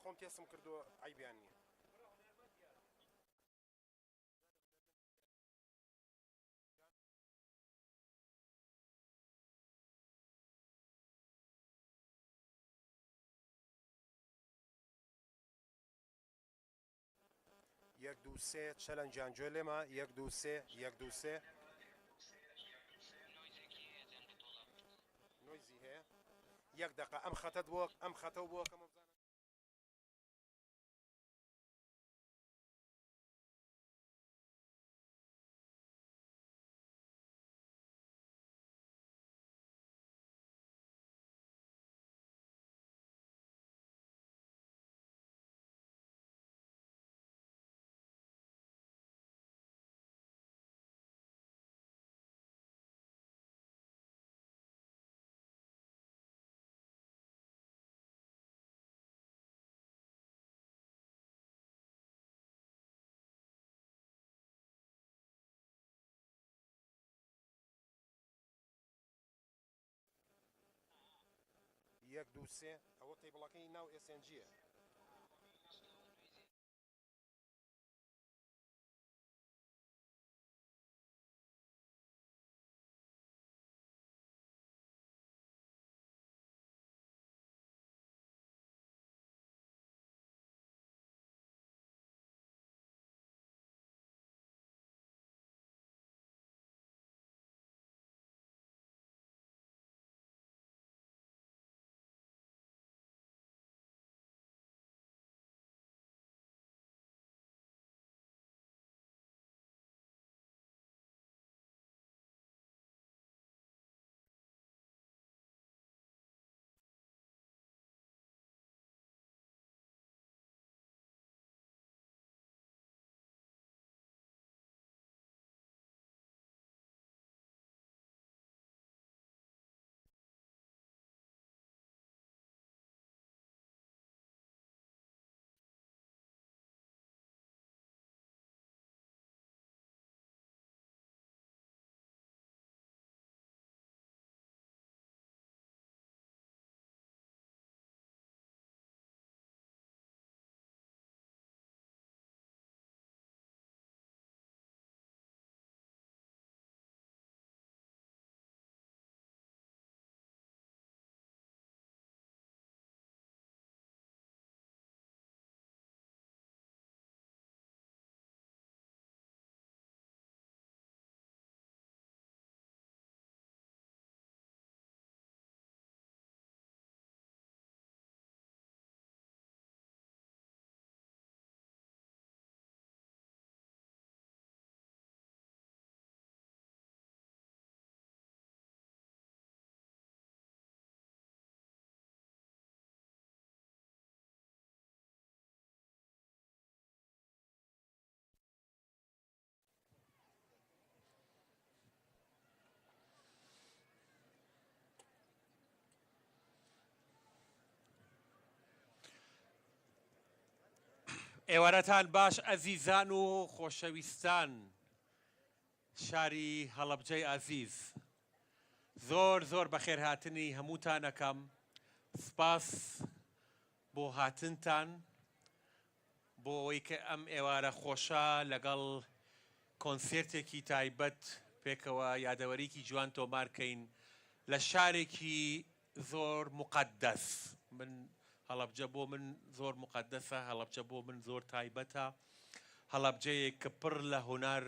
خۆم تێسم کردووە عیبیان نییە. یەک دوو سێ چەلەنجیان گوێ لێمە. یەک دوو سێ یەک دوو سێ نۆیزی هەیە. یەک دقە ئەم خەتەت بووە ئەم خەتە بووە کەمە بزانم. یەک دوو سێ ئەوە تێبڵەکەی ناو ئێسێنجیە. ئێوارەتان باش ئەزیزان و خۆشەویستان شاری هەڵەبجەی ئازیز، زۆر زۆر بەخێر هاتنی هەمووتانەکەم. سپاس بۆ هاتنتان، بۆ ئەوەی کە ئەم ئێوارە خۆشە لەگەڵ کۆنسێرتێکی تایبەت پێکەوە یادەوەریکی جوان تۆمارکەین لە شارێکی زۆر مقەدەس. من هەڵەبجە بۆ من زۆر مقەدەسە، هەڵەبجە بۆ من زۆر تایبەتە. هەڵەبجەیەک کە پڕ لە هونەر،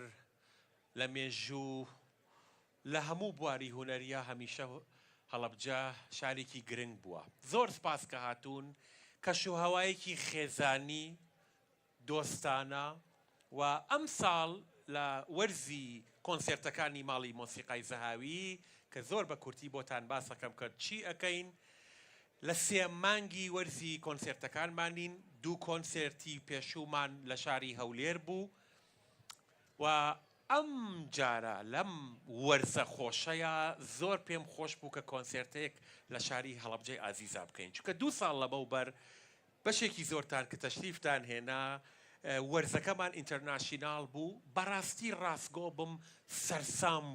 لە مێژوو، لە هەموو بواری هونەریە هەمیشە هەڵەبجە شارێکی گرنگ بووە. زۆر سپاس کە هاتوون. کەشوهەوایەکی خێزانی دۆستانە و ئەم ساڵ لە وەرزی کۆنسێرتەکانی ماڵی مۆسیقای زەهاوی کە زۆر بە کورتی بۆتان باسەکەم کرد چی ئەەکەین. لە سێ مانگی وەرزی کۆنسێرتەکانمانین. دوو کۆنسێرتی پێشوومان لە شاری هەولێر بوو و ئەم جارە لەم وەرزە خۆشەیە زۆر پێم خۆش بوو کە کۆنسێرتێک لە شاری هەڵەبجەی ئازیزا بکەین، چونکە 2 ساڵ لەبەوبەر بەشێکی زۆرتان کە تەشریفتان هێنا وەرزەکەمان ئینتەرناشیناڵ بوو. بەڕاستی ڕاستگۆ بم سەرسام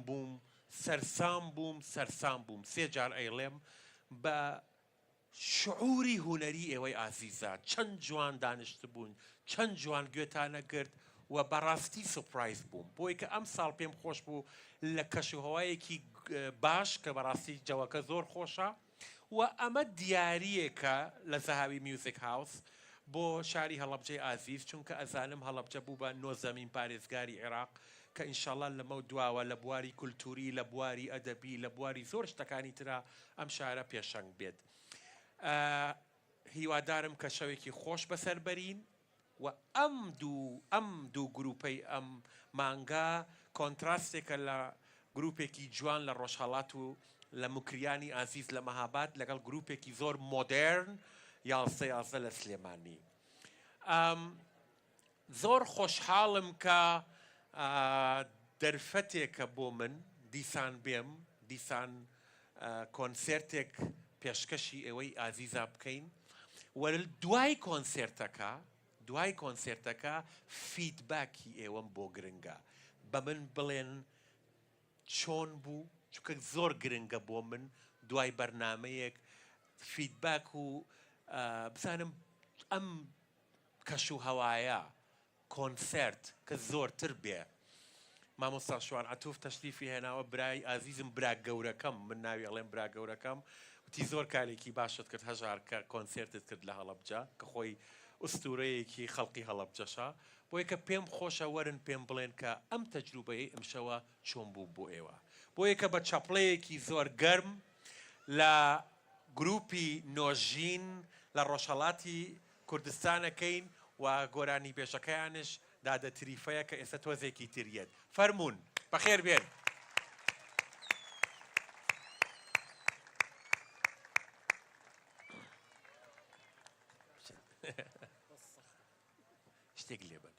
بووم 3 جار ئەیڵێم بە شعوری هوەری ئێوەی ئازیزە چەند جوان دانیشت بوون چەند جوان گوێتانە گرت و بەڕاستی سوپرایز بووم بۆی کە ئەم ساڵ پێم خۆش بوو لە کەشوهەوایەکی باش کە بەڕاستی جەوەکە زۆر خۆشە و ئەمە دیارەکە لە زەهاوی میوزیک هاوس بۆ شاری هەڵەبجەی ئازیز چونکە ئەزانم هەڵەبجە بوو بە نۆزەمین پارێزگاری عێراق کە ئینشاءڵڵا لەمە دواوە لە بواری کولتوری لە بواری ئەدەبی لە بواری زۆر شتەکانی ترا ئەم شارە پێشەنگ بێت. هیوادارم کە شەوێکی خۆش بەسەر بەرین و ئەم دوو گروپەی ئەم مانگا کۆنتراستێکە لە گروپێکی جوان لە ڕۆژهەڵات و لە مکریانی ئازیز لە مەهاباد لەگەڵ گروپێکی زۆر مۆدرن یاڵسە لە سلێمانی. زۆر خۆشحاڵم کە دەرفەتێکە بۆ من دیسان بێم دیسان کۆنسێرتێک پێشکەشی ئێوەی ئازیزا بکەین و دوای کۆنسێرتەکە فیدباکی ئێوەم بۆ گرنگە بە من بڵێن چۆن بوو چونکە زۆر گرنگە بۆ من دوای بەرنامەیەک فیدباک و بزانم ئەم کەشوهەوایە کۆنسێرت کە زۆرتر بێ. مامۆستا شوان عەتوف تەشریفی هێناوە برای ئازیزم برا گەورەکەم من ناوی ئەڵێم برا گەورەکەم وتی زۆر کارێکی باشت کرد هەژار کە کۆنسێرتت کرد لە هەڵەبجە کە خۆی ئوستورەیەکی خەڵکی هەڵەبجەشە بۆیە کە پێم خۆشە وەرن پێم بڵێن کە ئەم تەجروبەیە ئەمشەوە چۆن بوو بۆ ئێوە بۆیە کە بە چەپڵەیەکی زۆر گەرم لە گروپی نۆژین لە ڕۆژهەڵاتی کوردستانەکەین و گۆرانی بێژەکەیانش دادە تریفەیە کە ئێستا تۆزێکی تریەت فەرموون بەخێر بێن. شتێک لێبن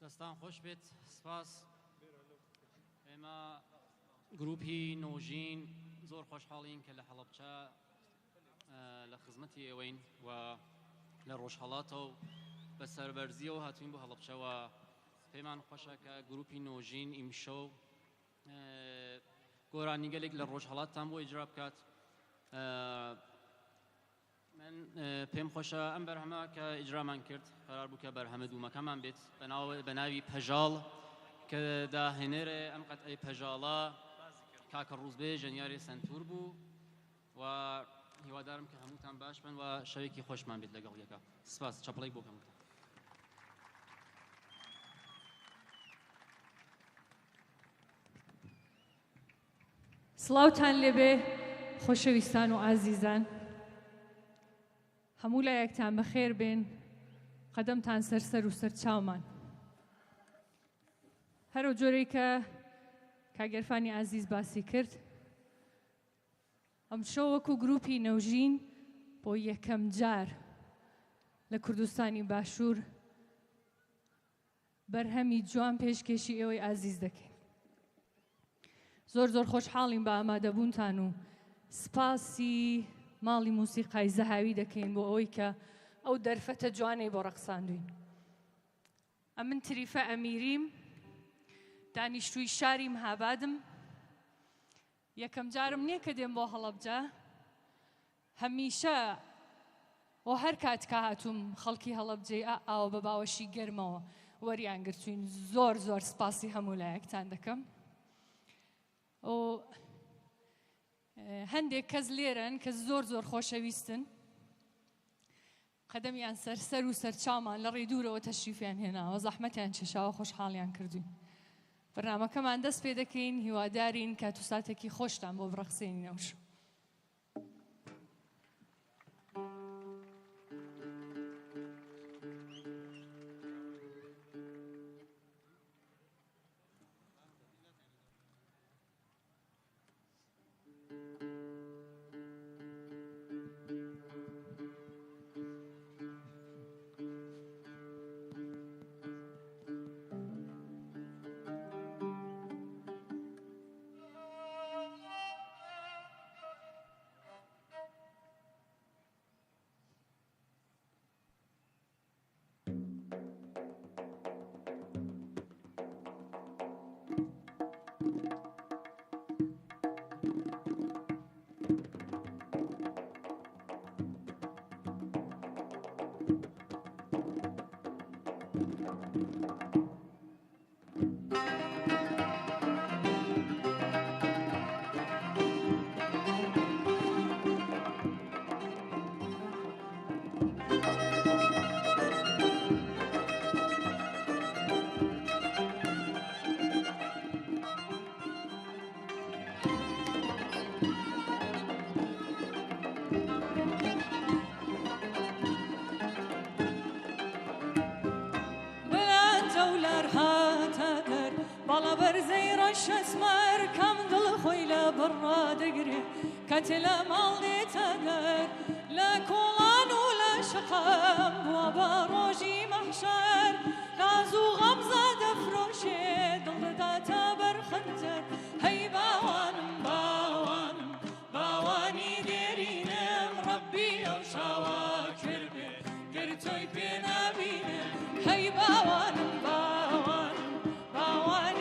دستان خوش بید سپاس اما گروپی نوجین زور خوشحالین که لحلبچه لخدمتی اوین و لروشحالاتو بسربرزی و هاتوین بو حلبچه و پیمان خوشه که گروپی نوجین امشو گورانی گلیک لروشحالات تام بو اجرا بکات من پیم خوشه ام برهمه که اجرا من کرد قرار بو که برهمه دو مکان بیت بناوی پجال که دا هنر ام قطعی پجالا کاک روزبه جنیاری سنتور بو و هیوادارم که هموتان باش بن و شویکی خوش من بیت لگل یکا سپاس چپلای بو کم سڵاوتان لێبێ خۆشەویستان و ئازیزان هەموو لایەکتان بەخێر بێن قەدەمتان سەرسەر و سەرچاومان هەرو جۆرەی کە کاگەرفانی ئازیز باسی کرد ئەم شەو وەکو گروپی نەوژین بۆ یەکەم جار لە کوردستانی باشوور بەرهەمی جوان پێشکەشی ئێوەی ئازیز دەکەین زۆر زۆر خۆشحاڵین بە ئامادەبوونتان و سپاسی ماڵی موسیقای زەهاوی دەکەین بۆ ئەوەی کە ئەو دەرفەتە جوانەی بۆ ڕەقساندوین ئەمن تریفە ئەمیریم دانیشتووی شاری مهابادم یەکەم جارم نییە کە دێم بۆ هەڵەبجە هەمیشە و هەر کات کە هاتووم خەڵکی هەڵەبجێ ئاوە بە باوەشی گەرمەوە وەریان گرتوین زۆر زۆر سپاسی هەموو لایەکتان دەکەم و هەندێک کەس لێرەن کە زۆر زۆر خۆشەویستن قەدەمیان سەر و سەرچاومان لە ڕێدوورەوە تەشریفیان هێناوە زەحمەتیان چێشاوە خۆشحاڵیان کردوین بەرنامەکەمان دەست پێ دەکەین هیوادارین کات و ساتێکی خۆشتان بۆ بڕەخسێنینەوەش شسمر کم دل خویل برا دگری کتل مالی تگر لکولان و لشقم و باروجی محشر نازو غمزه دفروشی دل داتا برخنزر هی باوانم باوانم باوانی دیرینم ربی او شواکر بی گرتوی پی نبینم هی باوانم باوانم باوانی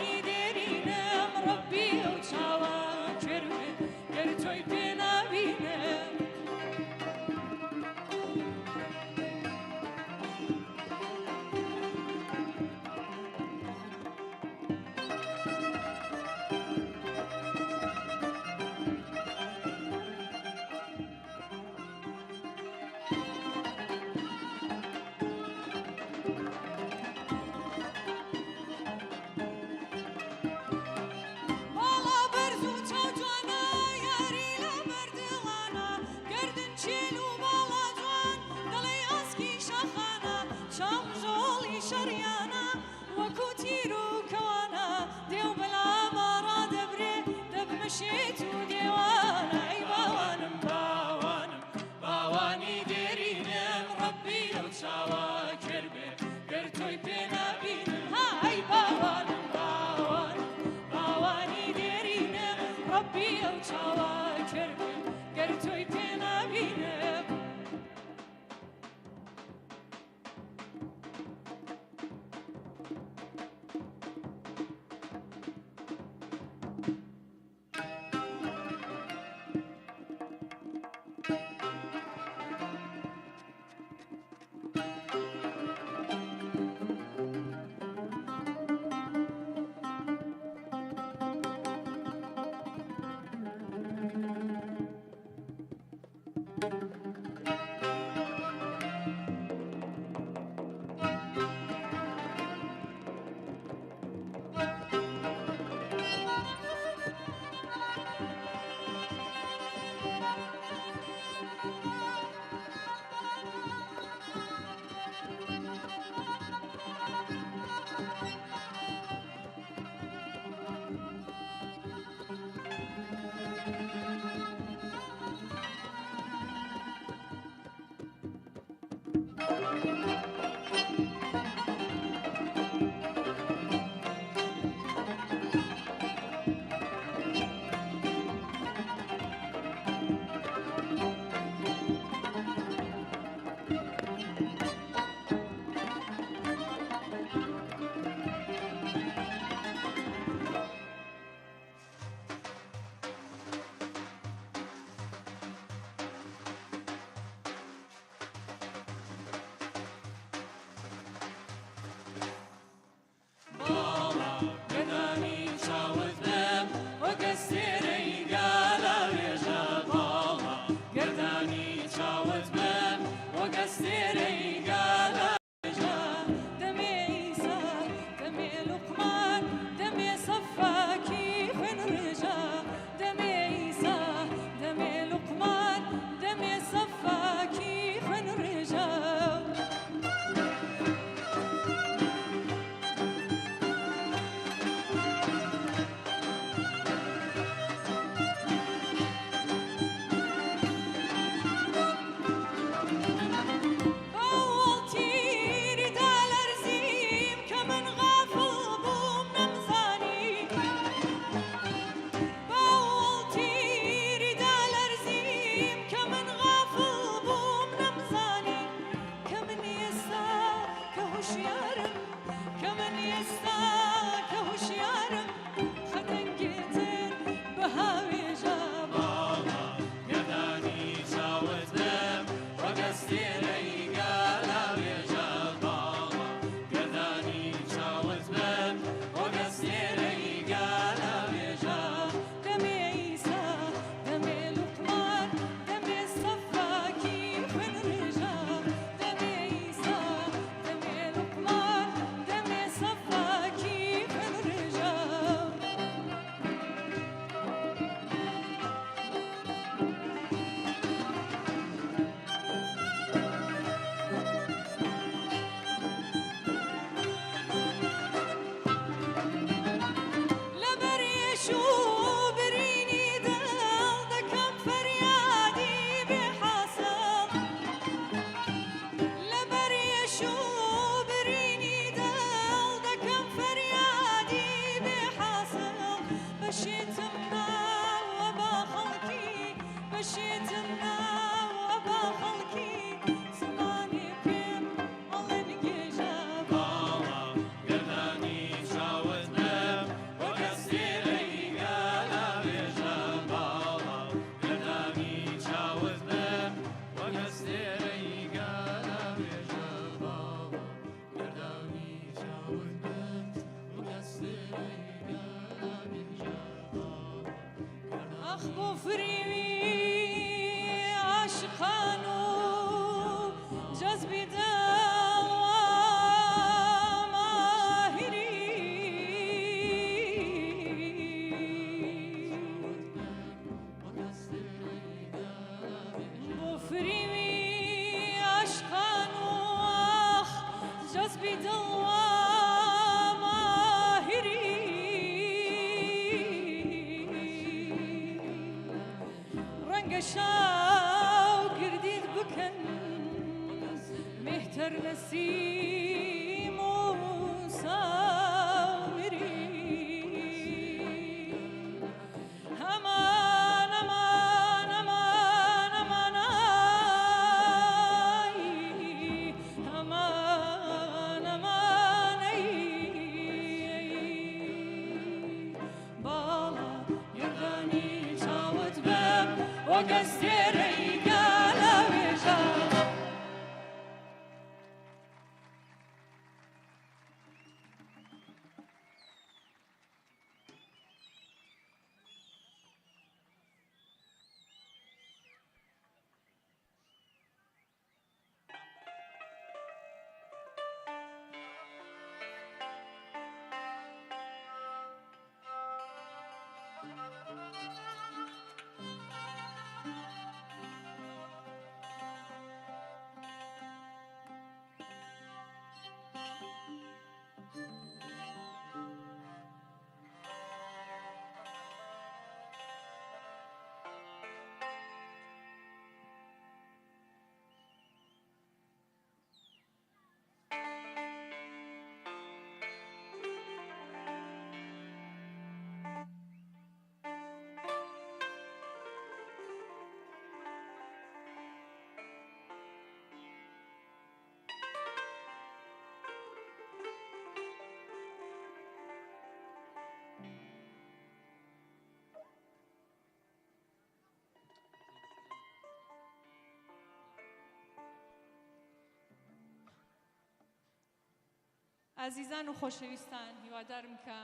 ئازیزان و خۆشەویستان، هیوادارم کە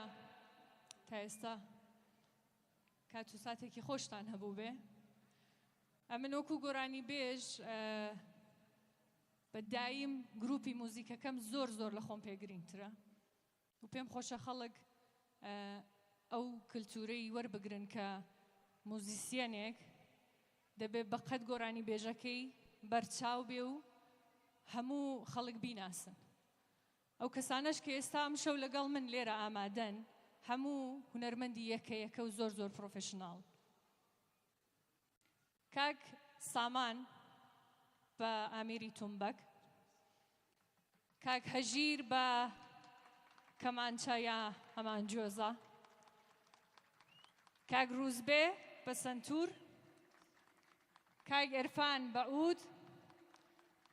تا ئێستا کات و ساتێکی خۆشتان هەبوو بێ. ئەمن وەکو گۆرانی بێژ بە دایم گروپی موزیکەکەم زۆر زۆر لە خۆم پێگرینگترە و پێم خۆشە خەڵک ئەو کلتورەی وەربگرن کە موزیسیەنێک دەبێت بە قەت گۆرانی بێژەکەی بەرچاو بێ و هەموو خەڵک بیناسن. ئەو کەسانەش کە ئێستا ئەم شەو لەگەڵ من لێرە ئامادەن هەموو هونەرمەندی یەکە و زۆر زۆر پرۆفێشناڵ. کاک سامان بە ئامیری تومبەک، کاک هەژیر بە کەمانچەیە هەمان جۆزە، کاک ڕوزبێ بە سەنتور، کاک ئێرفان بە عود،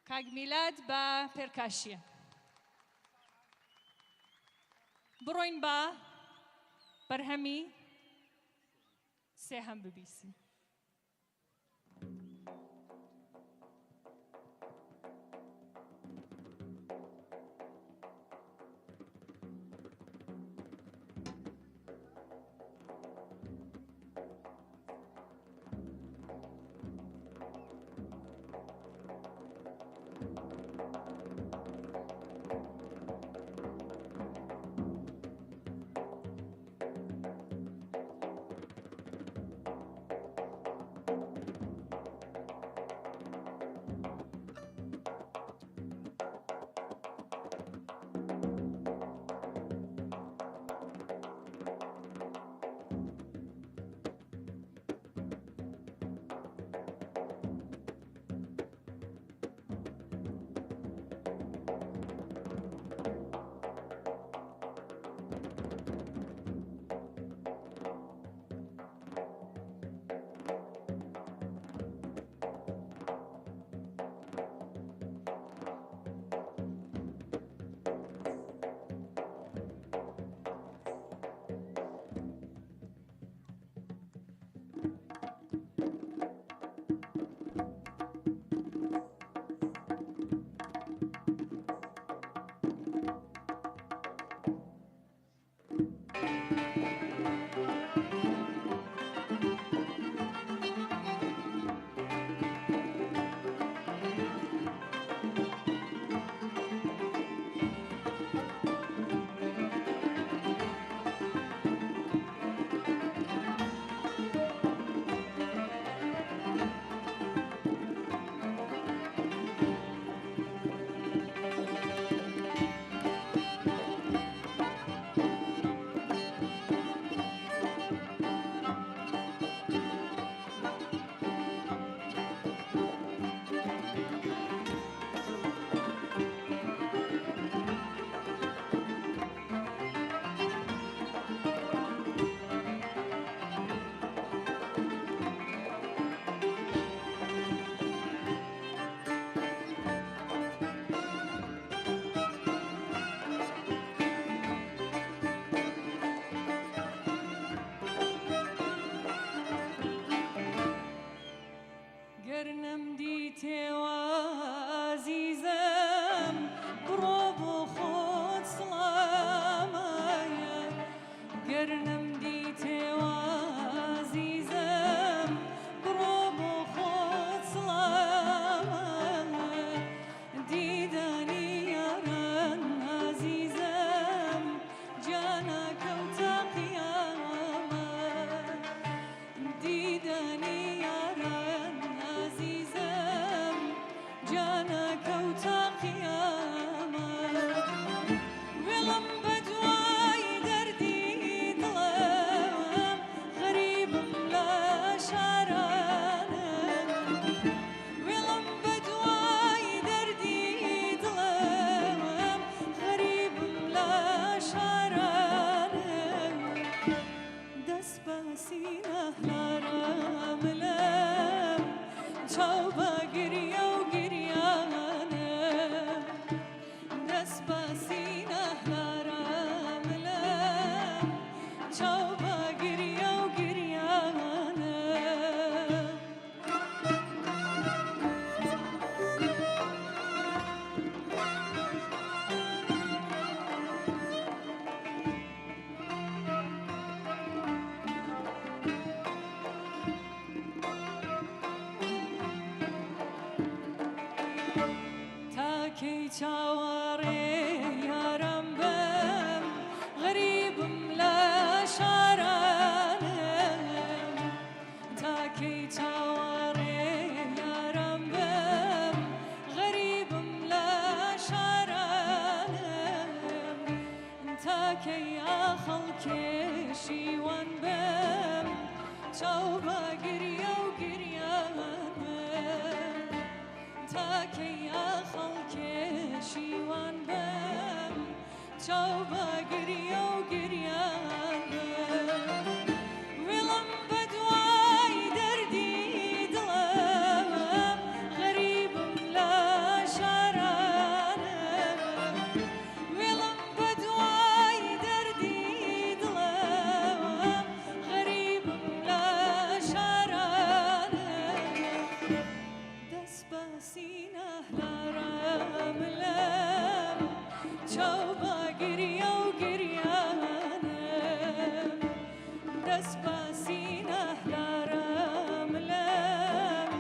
کاک میلاد بە پێرکاشیە. بڕۆین بە بەرهەمی سێهەم ببیسین. چاوەڕێ یارم بم غەریبم لە شارانم تاکەی چاوەڕێ یارم بم غەریبم لە شارانم تاکەی ئاخەڵکێشیوان بم چاو بە گریە و گریان بم تاکەی ئاخەڵکێشیوان بم چاو بە گریە و گریان بم وێڵم بە دوای دەردی دڵم غەریبم لە شارانم وێڵم بە دوای دەردی دڵم غەریبم لە شارانم دەست بە سینە هەرام لەم چاو بە گریە و گریانم دەست بە سینە هەرام لەم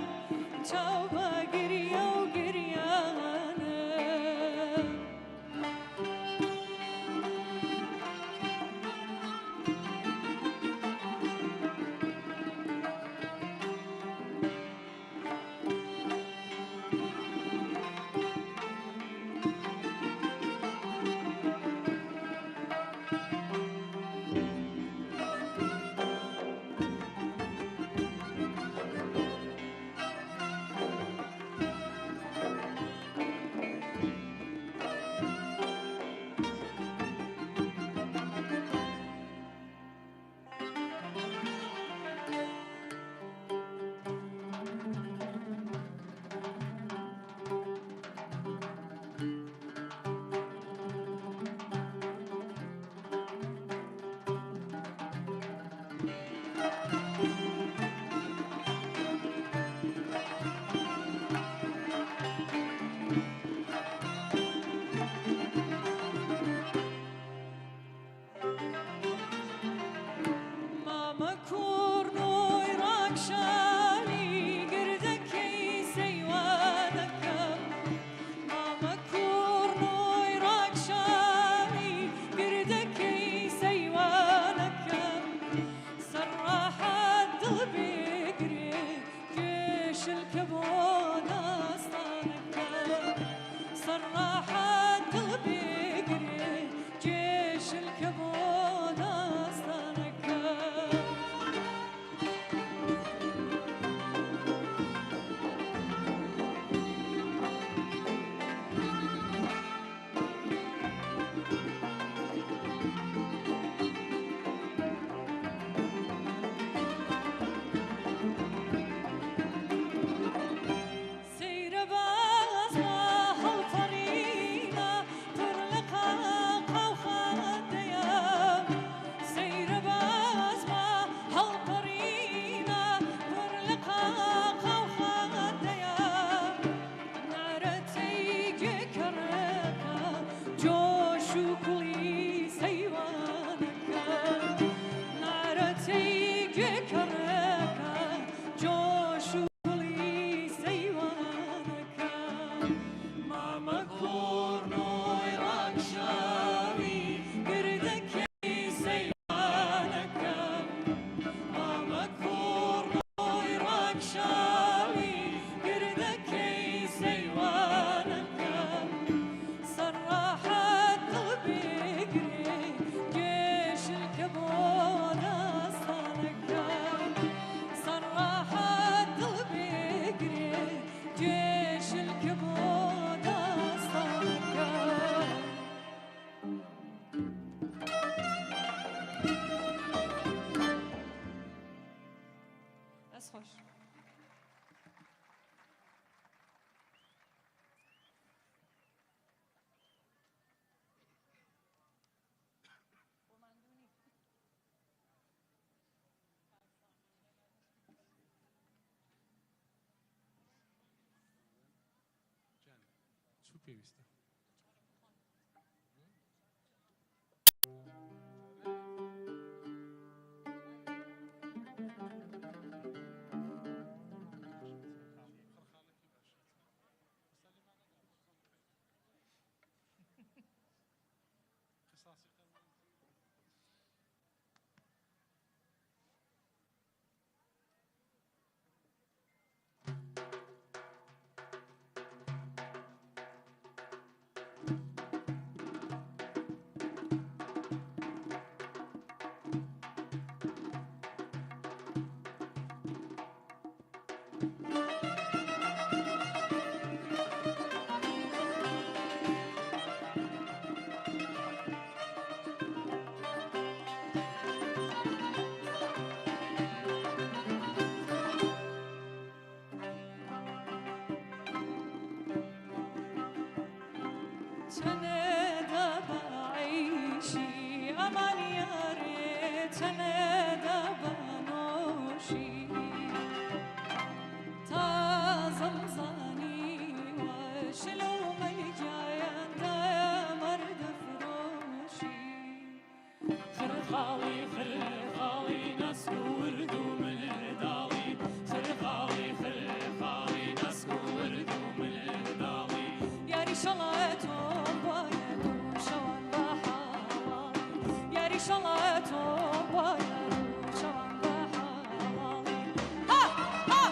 چاو بە گریە و گریانم مامە کوڕنۆی ڕاکشانی گردەکەی سەیوانەکەم مامە کوڕنۆی ڕاکشانی گردەکەی سەیوانەکەم سەرڕاحەت دڵ بێگرێ کێشلکە بۆ داستانەکەم سەرڕاحەت دڵ بێگرێ کێشلکە بۆ داستانەکەم سەیرە بازمە هەڵپەڕینە پڕ لە قاقا و خەندەیە سەیرە بازمە هەڵپەڕینە پڕ لە قاقا و خەندەیە نارەتەی گێکەڕەکە جۆش و کوڵی سەیوانەکە نارەتەی گێکەڕەکە جۆش و کوڵی سەیوانەکە مامە کوڕنۆی ڕاکشاوی گردەکەی سەیوانەکەم مامە کوڕنۆی ڕاکشاوی گردەکەی سەیوانەکەم سەرڕاحەت دڵ بێگرێ کێشلکە بۆ داستانەکەم سەرڕاحەت دڵ بێگرێ کێشلکە بۆ داستانەکەم دەست خۆش چوو پێویستە تنادى بعيشي أمان يا ريت تنادى بنوشي تا زمزاني وشلو ملجايا تا مرد فروشي خرخالي خرخالي ناس وردو من دالي خرخالي خرخالي ناس وردو من دالي يا ريشالاتهم بايدو شوان بحالي يا ريشالاتهم بايدو شوان بحالي ها ها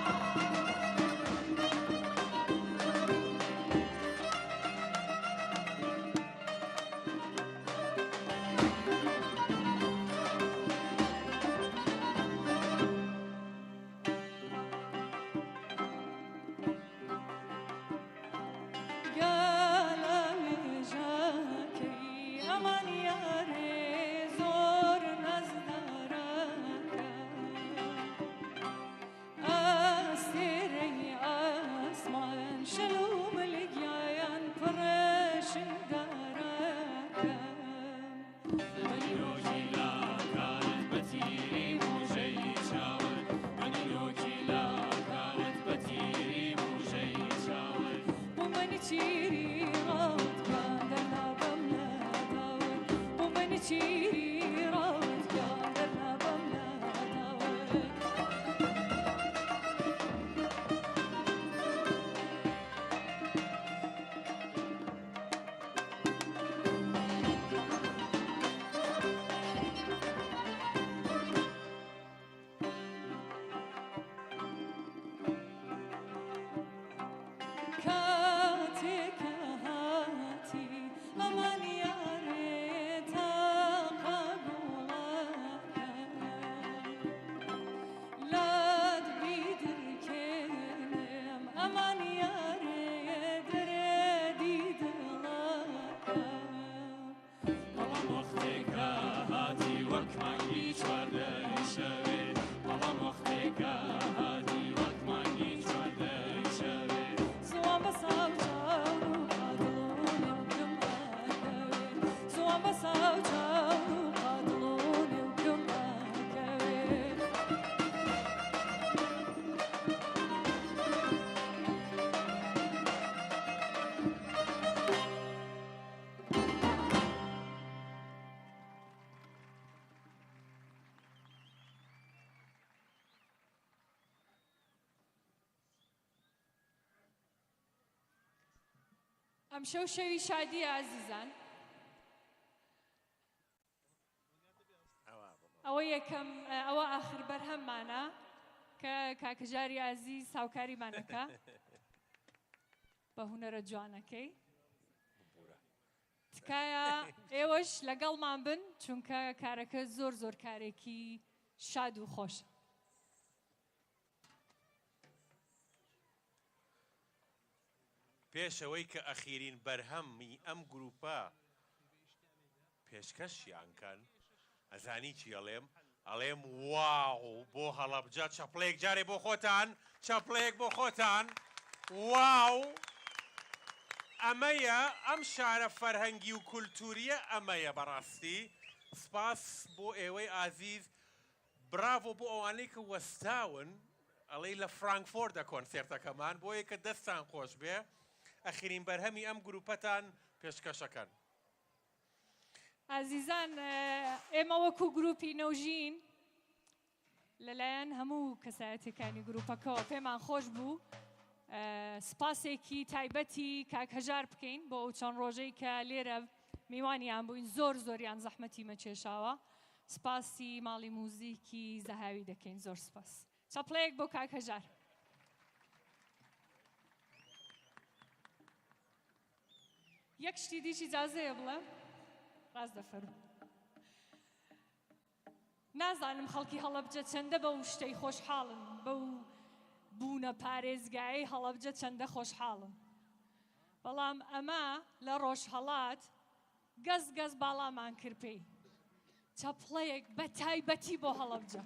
قال وجاكي أمان يا ريزور نزدارك أسيري أسمان شلو ملقيان فرش دارك منيوكي لا كانت بتيري موجي شاور منيوكي لا كانت بتيري موجي شاور ومن تشيري راوت كان درنا بملا داور ومن تشيري راوت كان درنا بملا داور كاتك هاتي أمان يا ريتا قبولك لا تبيدر كلم أمان يا ريت ردي دلك والله مختك هاتي وكماني شوردي شوي والله مختك هاتي وكماني شوردي شوي زوان بساو جاو قادلوني وكم أكوي زوان بساو جاو قادلوني وكم أكوي ئەم شەو شەوی شادیە عەزیزان ئەوە یەکەم ئەوە ئاخر بەرهەممانە کە کاکەژاری عەزیز هاوکاریمانەکە بە هونەرە جوانەکەی تکایە ئێوەش لەگەڵمان بن چونکە کارەکە زۆر زۆر کارێکی شاد و خۆشە پێشەوەی کە ئەخیرین بەرهەمی ئەم گروپە پێشکەشیانکەن ئەزانی چی ئەڵێم واو بۆ هەڵەبجە چەپڵێک جارێ بۆ خۆتان چەپڵێک بۆ خۆتان واو ئەمەیە ئەم شارە فەرهەنگی و کولتوریە ئەمەیە بەڕاستی سپاس بۆ ئێوەی ئازیز براڤۆ بۆ ئەوانەی کە وەستاون ئەڵێ لە فرانکفۆردە کۆنسێرتەکەمان بۆیە کە دەستان خۆش بێ ئەخرین بەرهەمی ئەم گروپەتان پێشکەشەکەن عزیزان ئێمە وەکو گروپی نەوژین لەلایەن هەموو کەسایەتەکانی گروپەکەەوە پێمان خۆش بوو سپاسێکی تایبەتی کاکهەژار بکەین بۆ ئەو چەند ڕۆژەی کە لێرە میوانیان بووین زۆر زۆریان زەحمەتی مەچێشاوە سپاسی ماڵی موزیکی زەهاوی دەکەین زۆر سپاس چەپڵەیەک بۆ کاکهەژار یەک شتی دیشی جازەیە بڵێم ڕاست دەفەرموو نازانم خەڵکی هەڵەبجە چەندە بەو شتەی خۆشحاڵن بەو بوونە پارێزگایی هەڵەبجە چەندە خۆشحاڵن بەڵام ئەمە لە ڕۆژهەڵات گەز گەز باڵامان کرد پێی چەپڵەیەک بە تایبەتی بۆ هەڵەبجە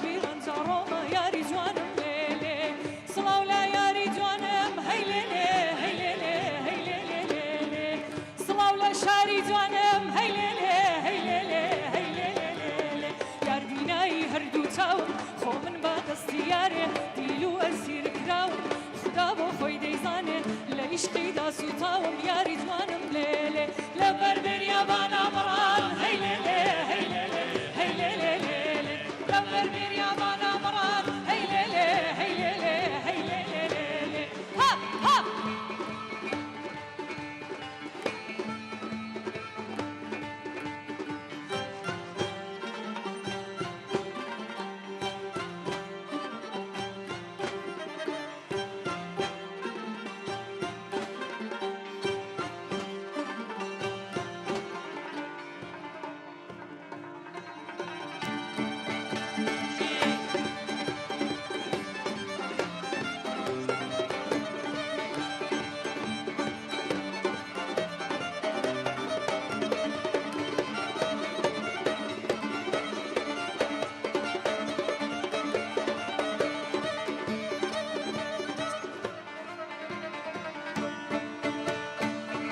بیران جاروما یاری جوانم لیلی سلاو لا یاری جوانم هی لیلی هی لیلی هی لیلی لیلی سلاو لا شاری جوانم هی لیلی هی لیلی هی لیلی لیلی یار بینایی هر دو چاوم خو من با دستی یاره دیلو اسیر کراوم خدا بو خوی دیزانه لعشقی دا سوتاوم یاری جوانم لیلی لبر بریا بانا مران هی لیلی هی لیلی هی لیلی لیلی لبر بریا بانا مران هی لیلی هی لیلی هی لیلی لیلی ها ها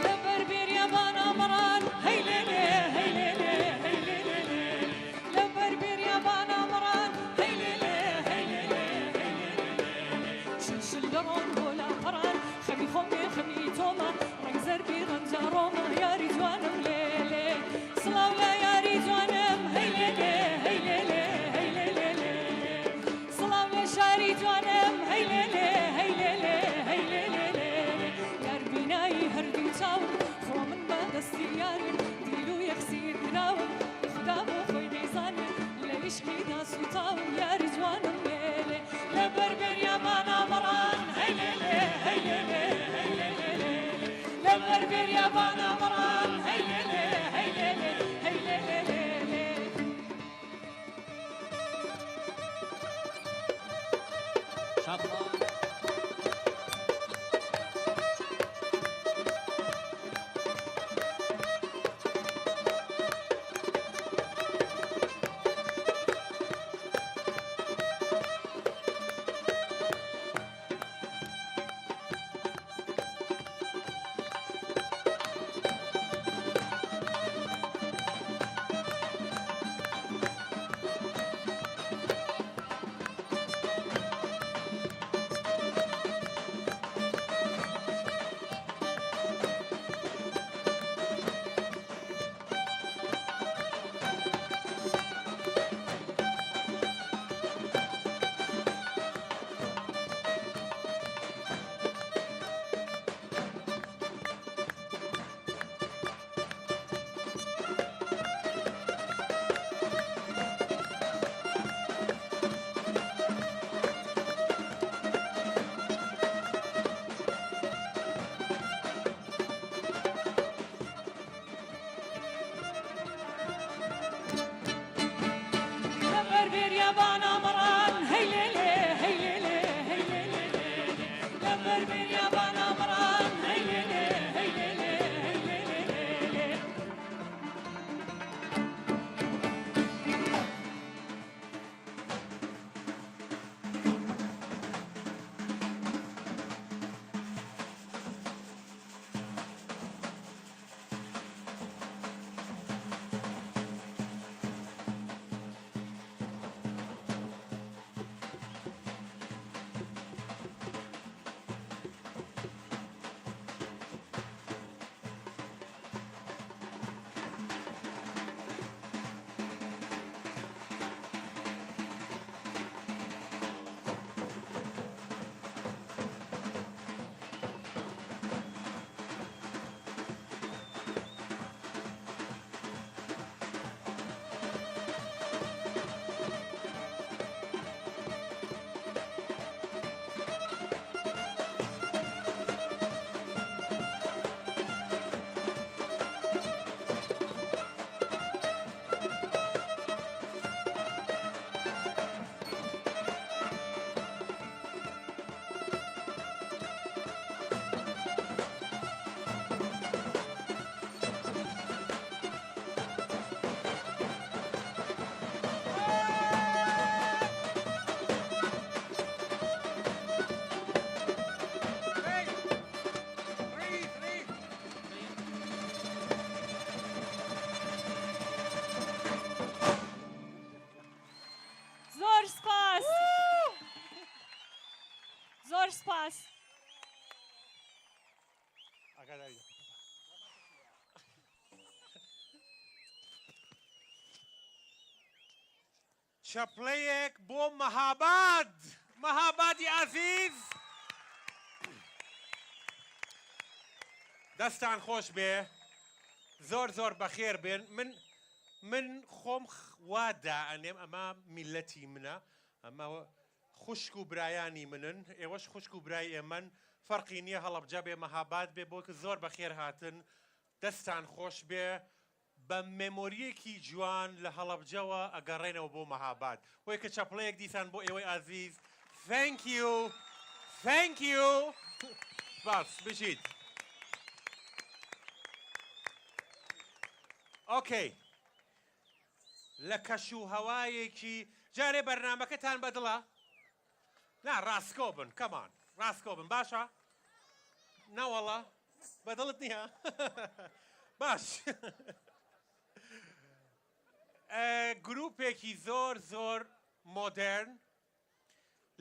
لبر بریا بانا مران هی لیلی هی لیلی هی لیلی لیلی لبر بریا بانا مران هی لیلی هی لیلی هی لیلی شلشل درون ولا قران خمي خمي خمي توما رنگ زربي رنجا روما ياري جوانم ليلي سلاو لا ياري جوانم هي ليلي هي ليلي هي ليلي ليلي سلاو لا شاري جوانم هي ليلي هي ليلي هي ليلي ليلي يار بيناي هردو تاو خو من با دستي ياري ديلو يخسير بناو خدا بو خوي ديزاني لعشقي دا سوتاو ياري جوانم ليلي لبر بريا بانا مران هي ليلي هي ليلي هي ليلي ليلي لبر بريا بانا مران هي ليلي هي ليلي هي ليلي ليلي شاطرة زۆر سپاس زۆر سپاس ئاگاداری چەپڵەیەک بۆ مەهاباد مەهابادی عەزیز دەستان خۆش بێ زۆر زۆر بەخێر بێن من خۆم وا دائەنێم ئەمە میلەتی منە ئەمە خوشک و برایانی منن ئێوەش خوشک و برای ئێمەن فەرقی نییە هەڵەبجە بێ مەهاباد بێ بۆ کە زۆر بەخێر هاتن دەستان خۆش بێ بە مێمۆریەکی جوان لە هەڵەبجەوە ئەگەڕێنەوە بۆ مەهاباد وەی کە چەپڵەیەک دیسان بۆ ئێوەی ئازیز thank you باس بژیت ئۆکەی لە کەش و هەوایەکی جارێ بەرنامەکەتان بەدڵە نا ڕاستکۆ بن کەمان ڕاستکۆ بن باشە نەوەڵە بەدڵت نییە باش گروپێکی زۆر مۆدرن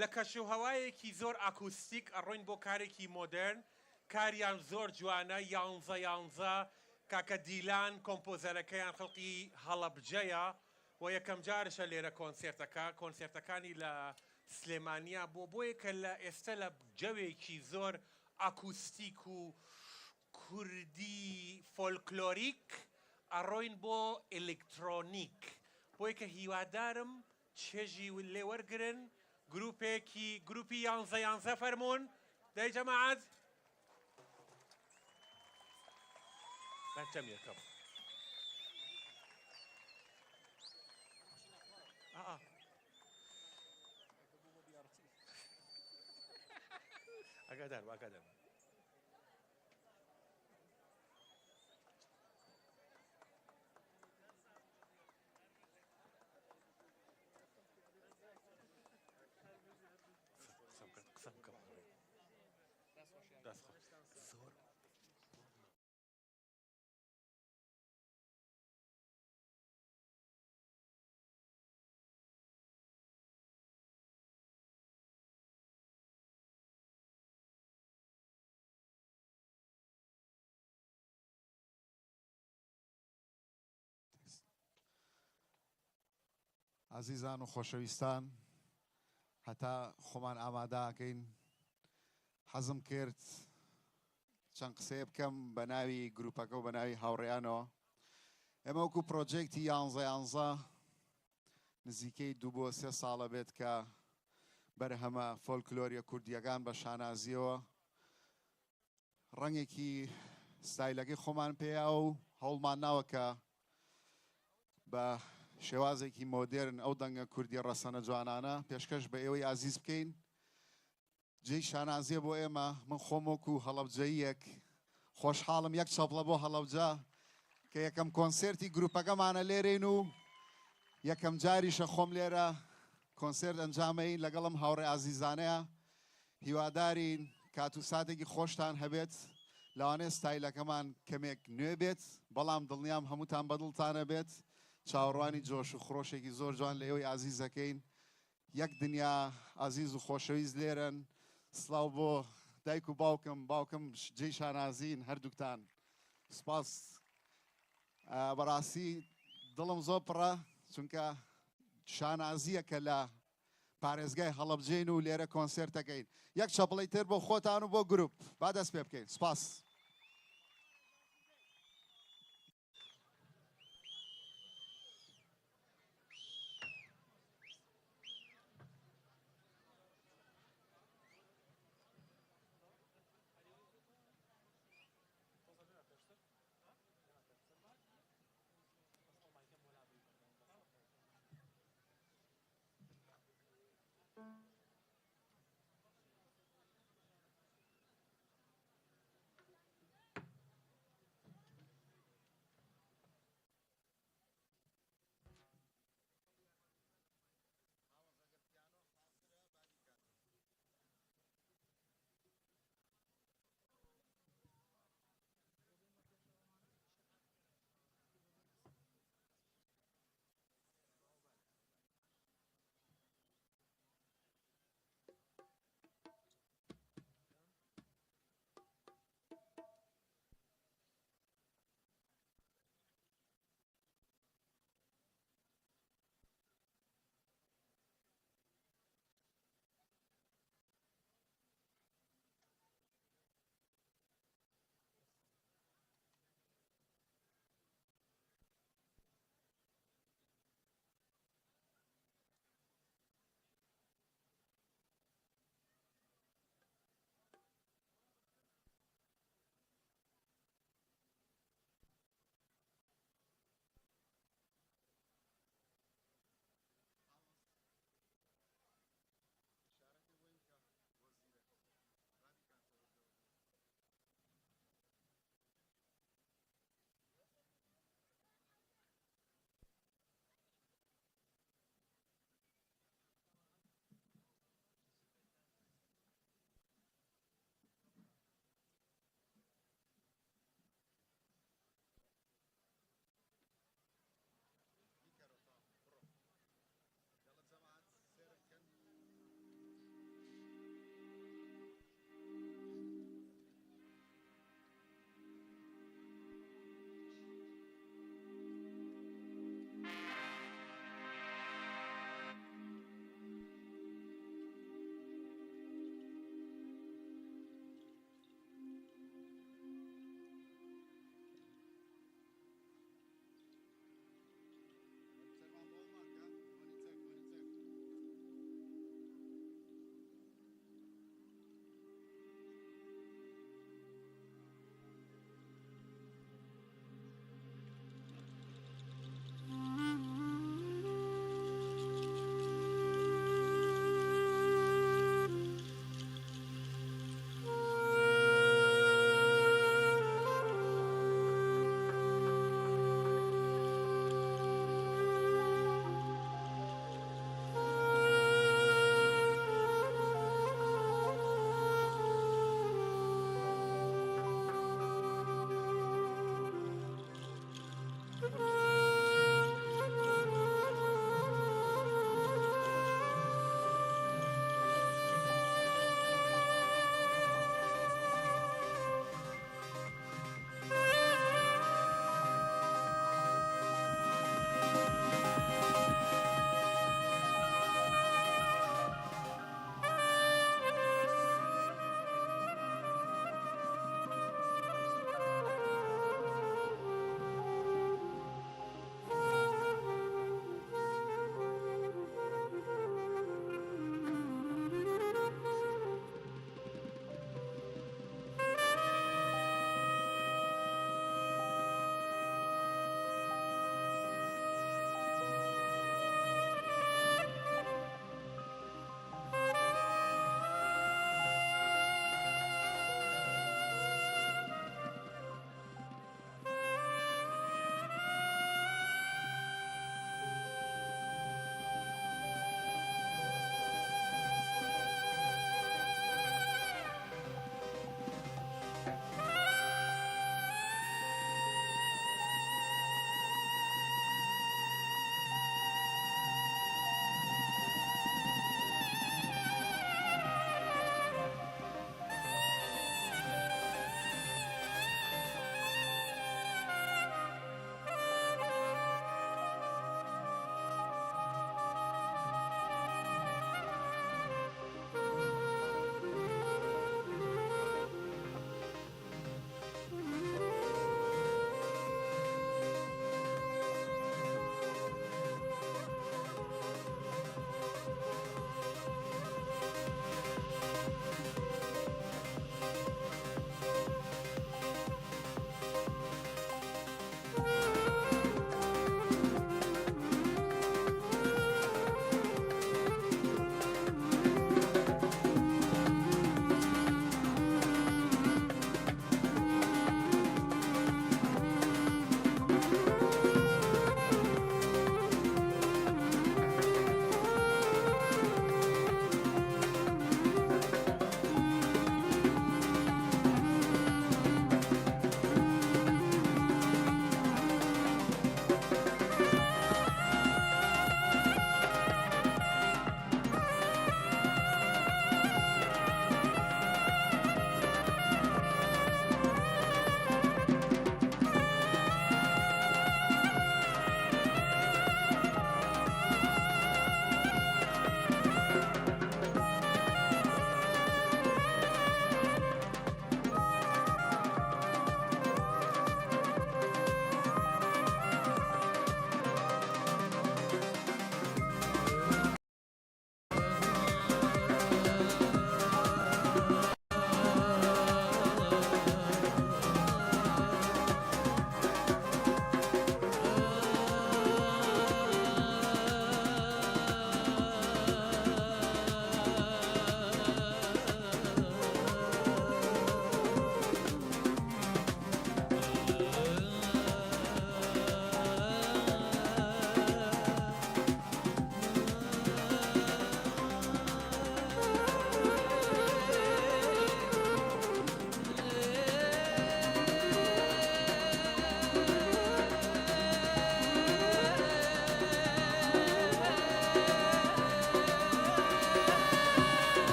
لە کەش و هەوایەکی زۆر ئاکوستیک ئەڕۆین بۆ کارێکی مۆدرن کاریان زۆر جوانە یانزە کاکە دیلان کۆمپۆزەرەکەیان خەڵکی هەڵەبجەیە و یەکەم جارشە لێرە کۆنسێرتەکانی لە سلێمانیا بۆیە کە لە ئێستا لە جەوێکی زۆر ئاکوستیک و کوردی فۆلکلۆریک ئەڕۆین بۆ ئێلکترۆنیک بۆیە کە هیوادارم چێژی لێ وەرگرن گروپی یانزە فەرمونون دەی جەماعەت چەم یەکەم ئاگادار عزیزان و خۆشەویستان هەتا خۆمان ئامادەکەین حەزم کرد چەند قسەیە بکەم بە ناوی گروپەکە و بە ناوی هاوڕێیانەوە ئێمە وەکو پرۆجێکتی یانزە نزیکەی 2 بۆ 3 ساڵە بێت کە بەرهەمە فۆلکلۆریە کوردیەکان بە شانازیەوە ڕەنگێکی ستایلەکەی خۆمان پێیا و هەوڵمان ناوە کە بە شێوازێکی مۆدێرن ئەو دەنگە کوردی ڕەسەنە جوانانە پێشکەش بە ئێوەی ئازیز بکەین جێی شانازیە بۆ ئێمە من خۆم وەکو هەڵەبجەیەک خۆشحاڵم یەک چەپڵە بۆ هەڵەبجە کە یەکەم کۆنسێرتی گروپەکەمانە لێرەین و یەکەم جاریشە خۆم لێرە کۆنسێرت ئەنجامەین لەگەڵم هاوڕێ ئازیزانەیە هیوادارین کات و ساتێکی خۆشتان هەبێت لەوانەیە ستایلەکەمان کەمێک نوێ بێت بەڵام دڵنیام هەمووتان بەدڵتانە بێت چاوەڕوانی جۆش و خڕۆشێکی زۆر جوان لە ئێوەی ئازیزەکەین یەک دنیا ئازیز و خۆشەویست لێرن سڵاو بۆ دایک و باوکم جێی شانازین هەردووکتان سپاس بەڕاستی دڵم زۆر پڕە چونکە شانازیە کە لە پارێزگای هەڵەبجەین و لێرە کۆنسێرتەکەین یەک چەپڵەی تر بۆ خۆتان و بۆ گروپ با دەست پێ بکەین سپاس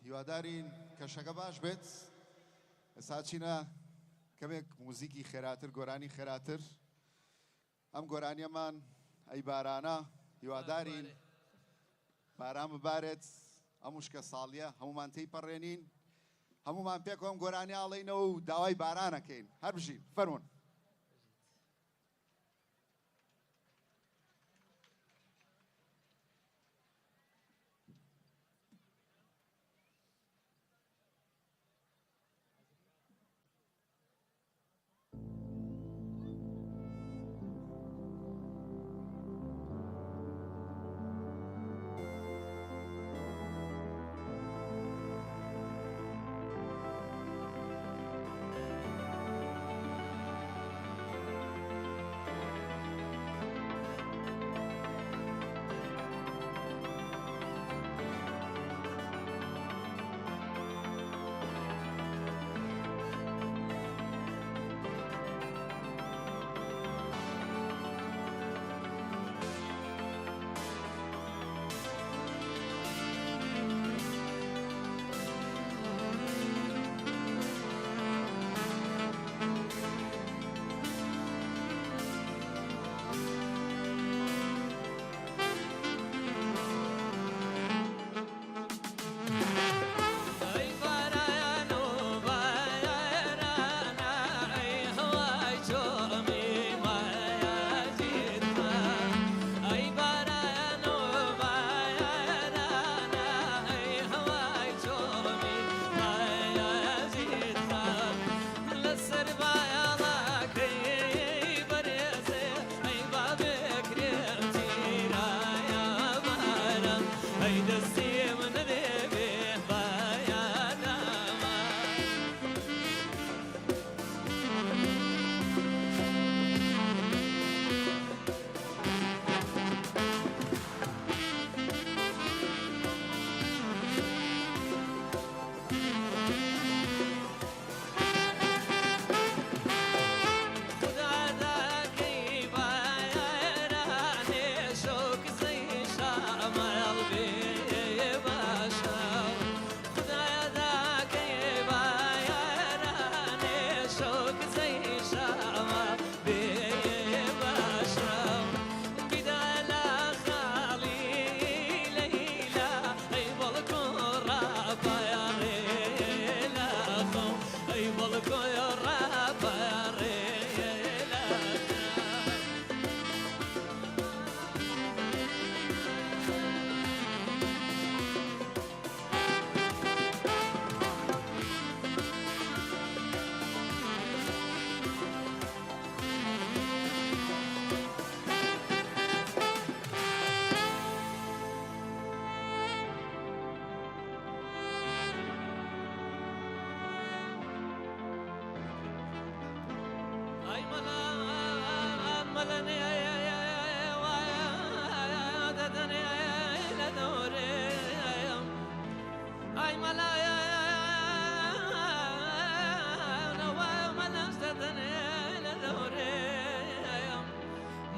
هیوادارین کەشەکە باش بێت ئێستا چینە کەمێک موزیکی خێراتر گۆرانی خێراتر ئەم گۆرانیەمان ئەی بارانە هیوادارین باران ببارێت ئەم وشکە ساڵیە هەمومان تێی پەڕێنین هەمومان پێک ئەم گۆرانی ئاڵێنەوە و داوای بارانەکەین هەر بژین فەرمونون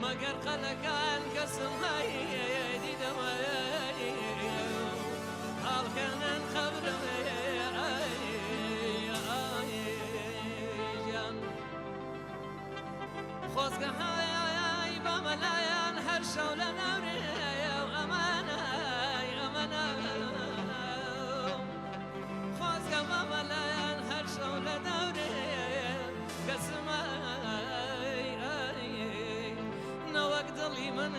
مگر قلقان قسم هاي دي دواي حال كان خبر جان خوزق هاي بملايان هر شولة نوري أمانة خوزق بملايان هر شولة نوري قسم وقت لي من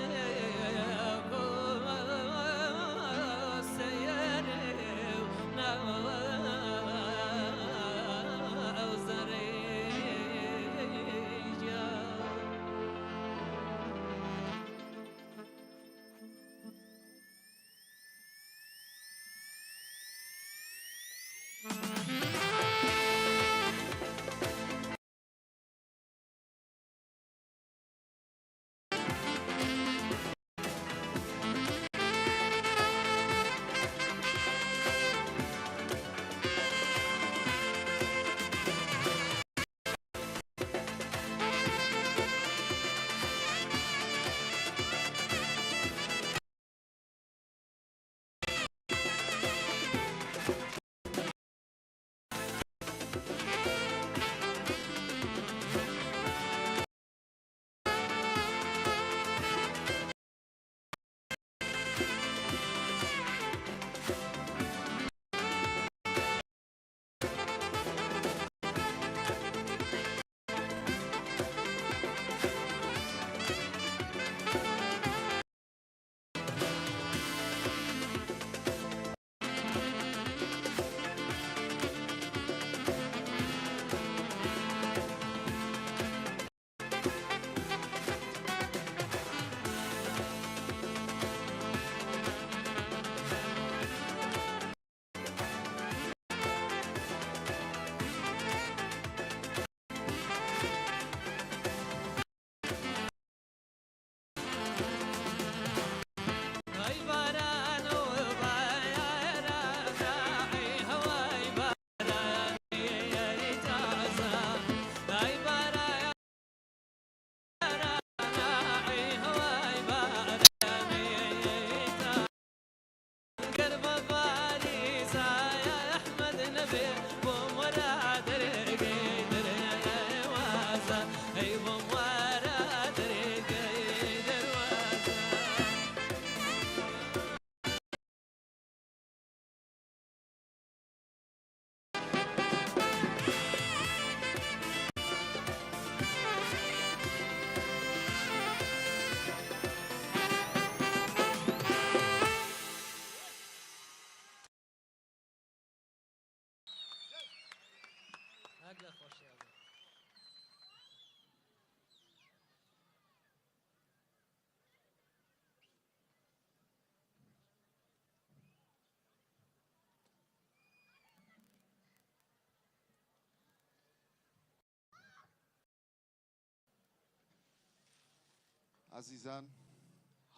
عزیزان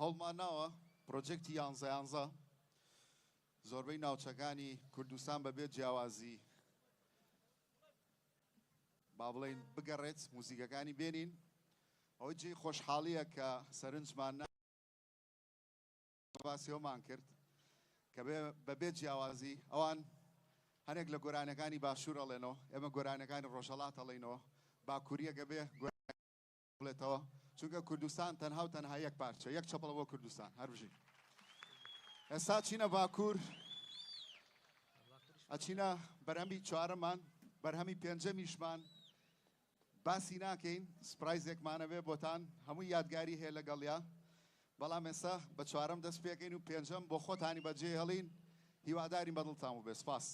هەوڵمان ناوە پرۆجێکتی یانزە زۆربەی ناوچەکانی کوردستان بەبێ جیاوازی با بڵێن بگەڕێت موزیکەکانی بێنین ئەوەی جێی خۆشحاڵیە کە سەرنجمان باسیەوەمان کرد کە بەبێ جیاوازی ئەوان هەنێک لە گۆرانەکانی باشوور ئەڵێنەوە ئێمە گۆرانەکانی ڕۆژهەڵات ئەڵێنەوە باکووریەکە بێ بڵێتەوە چونکە کوردستان تەنها و تەنها یەک پارچە یەک چەپەڵە بۆ کوردستان هەروژی ئێستا چینە باکوور ئەچینە بەرهەمی چوارەمان بەرهەمی پێنجەمیشمان باسی ناکەین سپرایزێکمانە بێ بۆتان هەمووی یادگاری هەیە لەگەڵیا بەڵام ئێستا بە چوارەم دەست پێکەین و پێنجەم بۆ خۆتانی بەجێ هەڵین هیوادارین بەدڵتان و بێ سپاس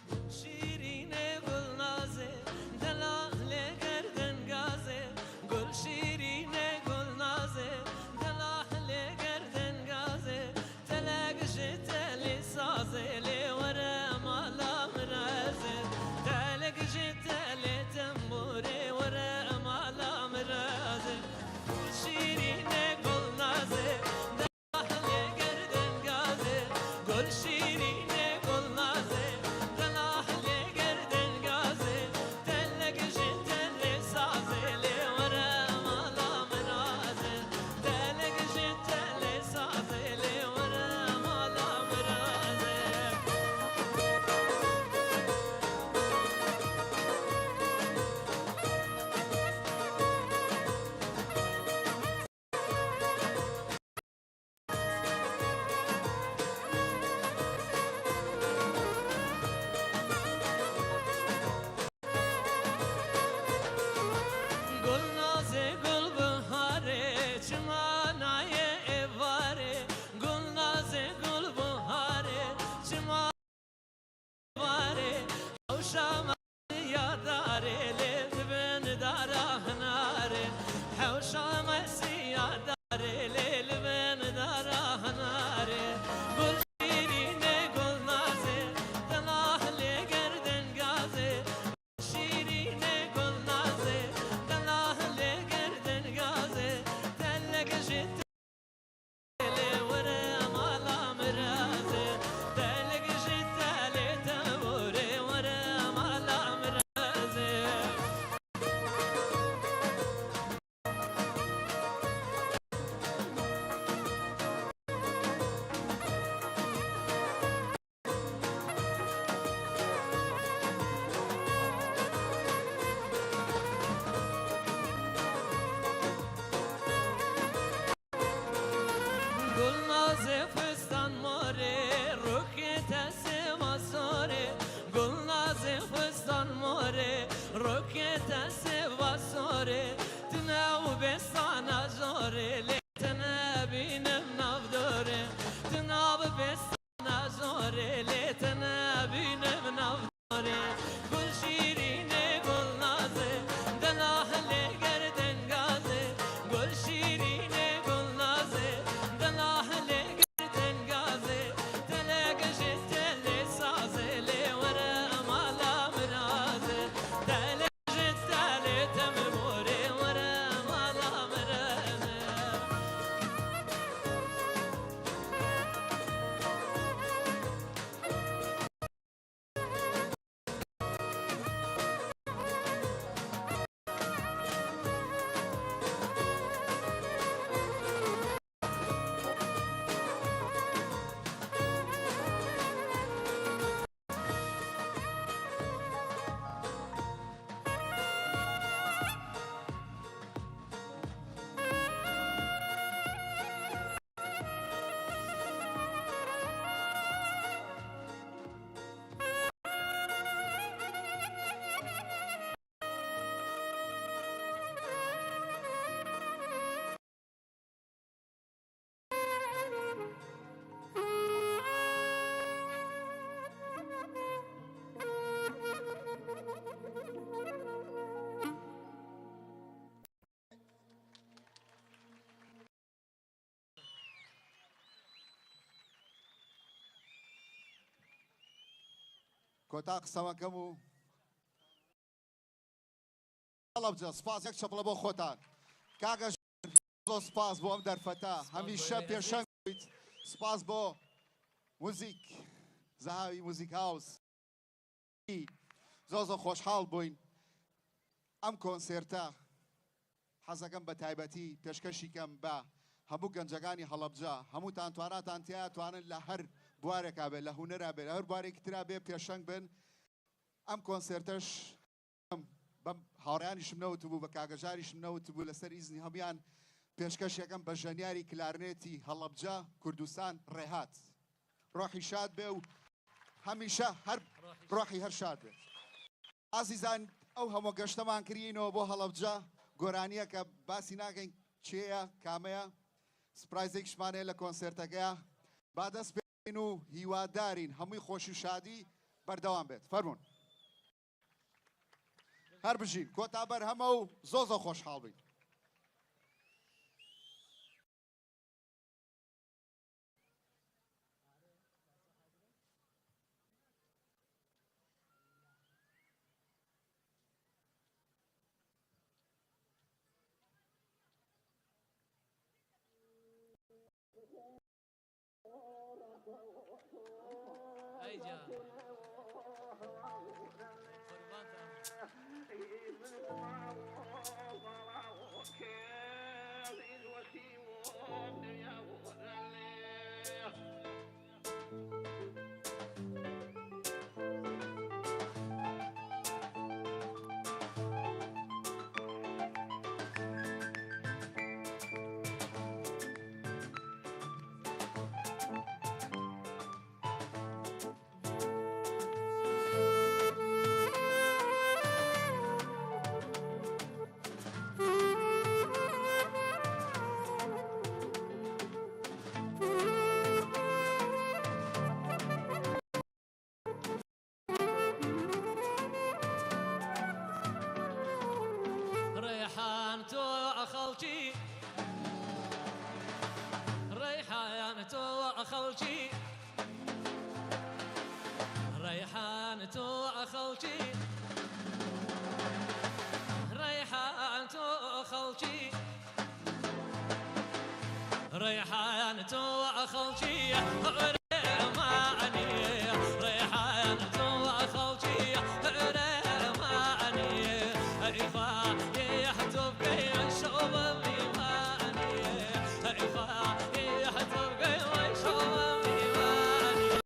گل شیرینه گل نازه بستنا زوره لیتنا بینم نافداره گل شیرینه گل نازه دلاهله گردن گازه گل شیرینه گل نازه دلاهله گردن گازه تلقش تل سازه لیوره مالا مرازه تلقش تل تمبوره وره مالا مرازه کۆتا قسەمەکەم و هەڵەبجە سپاس یەک چەپڵە بۆ خۆتان کاکە زۆر سپاس بۆ ئەم دەرفەتە هەمیشە پێشەنگ بوویت سپاس بۆ موزیک زەهاوی موزیک هاوس زۆر خۆشحاڵ بووین ئەم کۆنسێرتە حەزەکەم بە تایبەتی پێشکەشی کەم بە هەموو گەنجەکانی هەڵەبجە هەمووتان تواناتان تیا توانن لە هەر بوارێکا بێت لە هونەرا بێت هەر بوارێکی ترا بێ پێشەنگ بن ئەم کۆنسێرتەش بەم هاوڕیانیشم نەوت بوو بە کاگەژاریشم نەوت بوو لەسەر ئیزنی هەمویان پێشکەشێکم بە ژەنیاری کلارنێتی هەڵەبجە کوردستان ڕێهات ڕۆحی شاد بێ و هەمیشە هەر ڕۆحی هەر شاد بێت ئازیزان ئەو هەموو گەشتەمان کردینەوە بۆ هەڵەبجە گۆرانیە کە باسی ناکەین چێیە کامەیە سپرایزێکشمانەیە لە کۆنسێرتەکەیە با دەست پێین و هیوادارین هەمووی خۆشی و شادی بەردەوام بێت فەرموون هەر بژین کۆتا بەرهەمە و زۆر خۆشحاڵ بین ای جان ريحان تو أخلتي ريحان تو أخلتي ريحان تو أخلتي ريحان تو أخلتي ريحان تو أخلتي رماني ريحان تو أخلتي رماني إخوة يحتف قيم شوب ميماني إخوة يحتف قيم شوب ميماني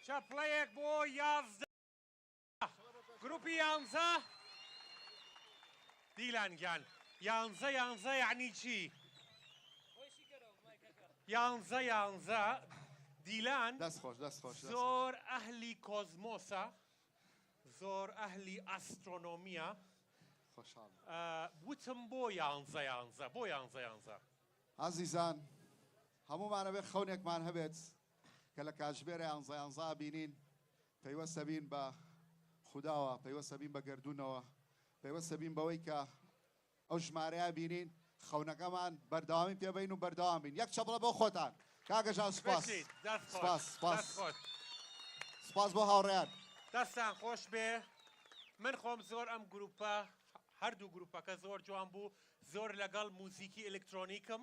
شپلەیەک بۆ 11 گروپی 11 دیلان گیان 11 یعنی چی؟ یانزە دیلان دەست خۆش دەست خۆش زۆر ئەهلی کۆزمۆسە زۆر ئەهلی ئەسترۆنۆمیە خۆشحاڵ وتم بۆ یانزە بۆ یانزە عزیزان هەمومانە بێ خەونێکمان هەبێت کە لە کاتژمێرە یانزە بینین پەیوەستە بین بە خودداوە پەیوەستە بین بە گردوونەوە پەیوەستە بین بەوەی کە ئەو ژمارەیە بینین خەونەکەمان بەردەوامی پێبین و بەردەوام بین یەک چەپڵە بۆ خۆتان کاکەژان سوپاس سپاس بۆ هاوڕێیان دەستان خۆش بێ من خۆم زۆر ئەم گروپە هەردوو گروپەکە زۆر جوان بوو زۆر لەگەڵ موزیکی ئلکترۆنیکم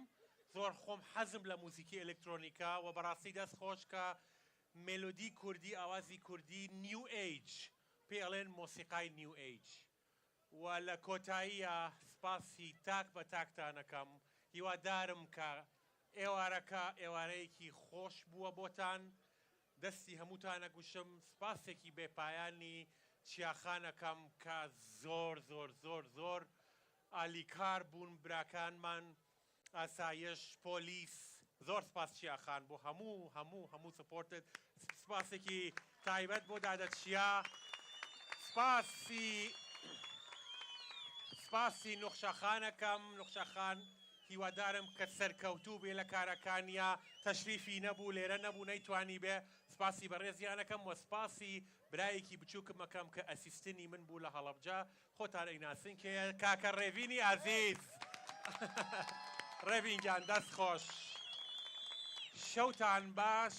زۆر خۆم حەزم لە موزیکی ئلکترۆنیکا و بەڕاستی دەست خۆش کە مێلۆدی کوردی ئاوازی کوردی نیو ئیج پێڵێن مۆسیقای نیو ئیج و لە کۆتاییە سپاسی تاک بە تاکتانەکەم هیوادارم کە ئێوارەکە ئێوارەیەکی خۆش بووە بۆتان دەستی هەمووتانە گوشم سپاسێکی بێپایانی چیاخانەکەم کە زۆر ئالیکار بوون براکانمان ئاسایش پۆلیس زۆر سپاس چیاخان بۆ هەموو سپۆرتت سپاسێکی تایبەت بۆ دادەچیا سپاسی نوخشەخانەکەم نوخشەخان هیوادارم کە سەرکەوتوو بێ لە کارەکانیا تەشریفی نەبوو لێرە نەبوو نەیتوانی بێ سپاسی بەڕێزیانەکەم و سپاسی برایەکی بچووکمەکەم کە ئەسیستنی من بوو لە هەڵەبجە خۆتان ئەیناسن کە کاکە ڕێڤینی ئازیز ڕێڤینجان دەست خۆش شەوتان باش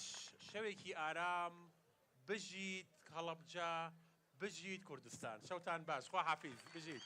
شەوێکی ئارام بژیت هەڵەبجە بژیت کوردستان شەوتان باش خوا حافیز بژیت